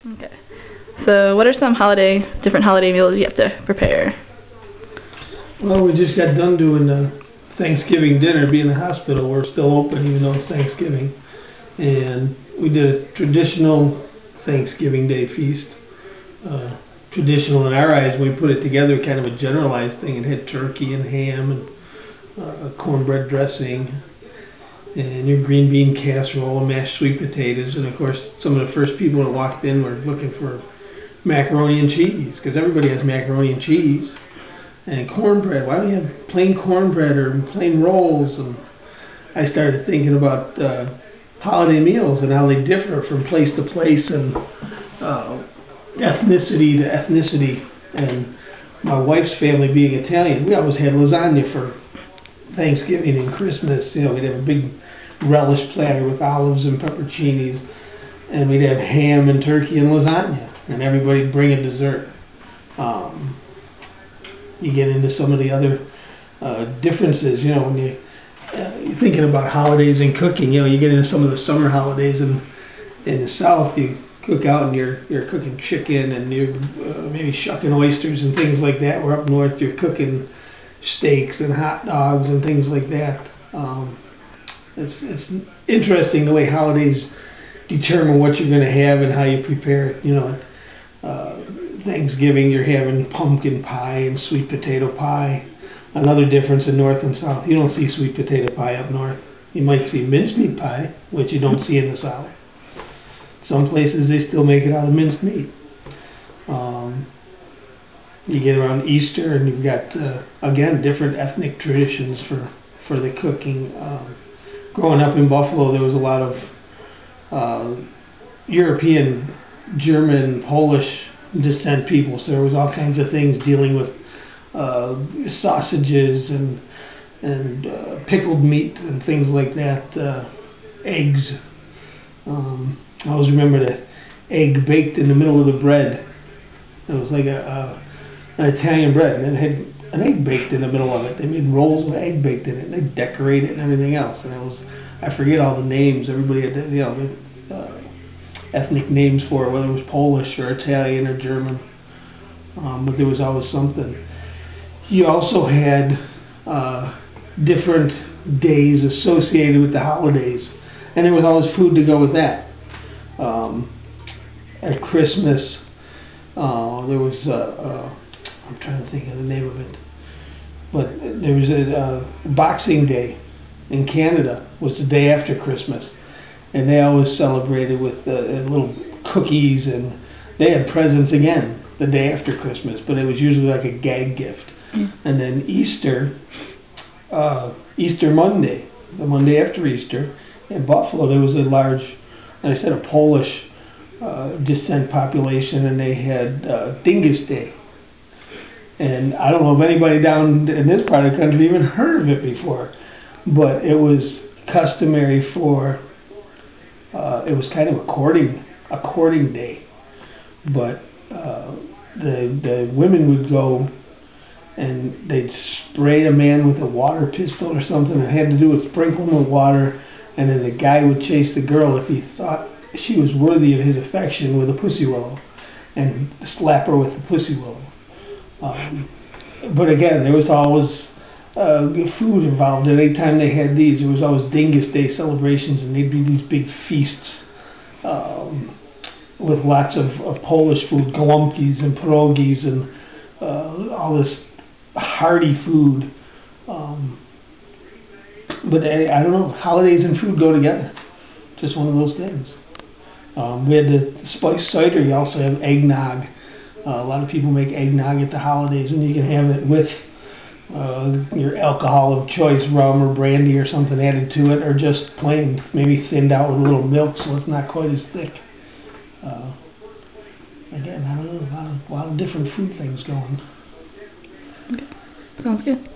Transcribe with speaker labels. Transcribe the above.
Speaker 1: Okay. So what are some different holiday meals you have to prepare?
Speaker 2: Well, we just got done doing the Thanksgiving dinner. Being in the hospital, we're still open even though it's Thanksgiving. And we did a traditional Thanksgiving Day feast. Traditional in our eyes, we put it together kind of a generalized thing. It had turkey and ham and cornbread dressing and your green bean casserole and mashed sweet potatoes. And of course, some of the first people that walked in were looking for macaroni and cheese, because everybody has macaroni and cheese. And cornbread, why don't you have plain cornbread or plain rolls? And I started thinking about holiday meals and how they differ from place to place and ethnicity to ethnicity. And my wife's family being Italian, we always had lasagna for Thanksgiving and Christmas. You know, we'd have a big relish platter with olives and pepperoncinis, and we'd have ham and turkey and lasagna, and everybody'd bring a dessert. You get into some of the other differences, you know, when you're thinking about holidays and cooking. You know, you get into some of the summer holidays, and in the South, you cook out and you're cooking chicken and you're maybe shucking oysters and things like that. Where up north, you're cooking steaks and hot dogs and things like that. It's interesting the way holidays determine what you're going to have and how you prepare it. You know, Thanksgiving, you're having pumpkin pie and sweet potato pie. Another difference in North and South, you don't see sweet potato pie up north. You might see mincemeat pie, which you don't see in the South. Some places they still make it out of mincemeat. You get around Easter and you've got, again, different ethnic traditions for the cooking. Growing up in Buffalo, there was a lot of European, German, Polish descent people, so there was all kinds of things dealing with sausages and pickled meat and things like that, eggs. I always remember the egg baked in the middle of the bread. It was like an Italian bread, and it had an egg baked in the middle of it. They made rolls with egg baked in it, and they decorated it and everything else. And it was, I forget all the names. Everybody had, you know, ethnic names for it, whether it was Polish or Italian or German. But there was always something. You also had different days associated with the holidays, and there was always food to go with that. At Christmas, there was I'm trying to think of the name of it, but there was a Boxing Day in Canada was the day after Christmas, and they always celebrated with little cookies, and they had presents again the day after Christmas, but it was usually like a gag gift. And then Easter Monday, the Monday after Easter, in Buffalo, there was a large, like I said, a Polish descent population, and they had Dingus Day. And I don't know if anybody down in this part of the country even heard of it before, but it was customary for, it was kind of a courting day. But the women would go and they'd spray a man with a water pistol or something. It had to do with sprinkling him with water, and then the guy would chase the girl if he thought she was worthy of his affection with a pussy willow, and slap her with the pussy willow. But again, there was always food involved. And any time they had these, there was always Dingus Day celebrations, and they'd be these big feasts with lots of Polish food, gołąbkis and pierogies and all this hearty food. But I don't know, holidays and food go together. Just one of those things. We had the spiced cider. You also have eggnog. A lot of people make eggnog at the holidays, and you can have it with your alcohol of choice, rum or brandy or something added to it, or just plain, maybe thinned out with a little milk so it's not quite as thick. Again, I don't know, a lot of different food things going.
Speaker 1: Okay. Sounds good.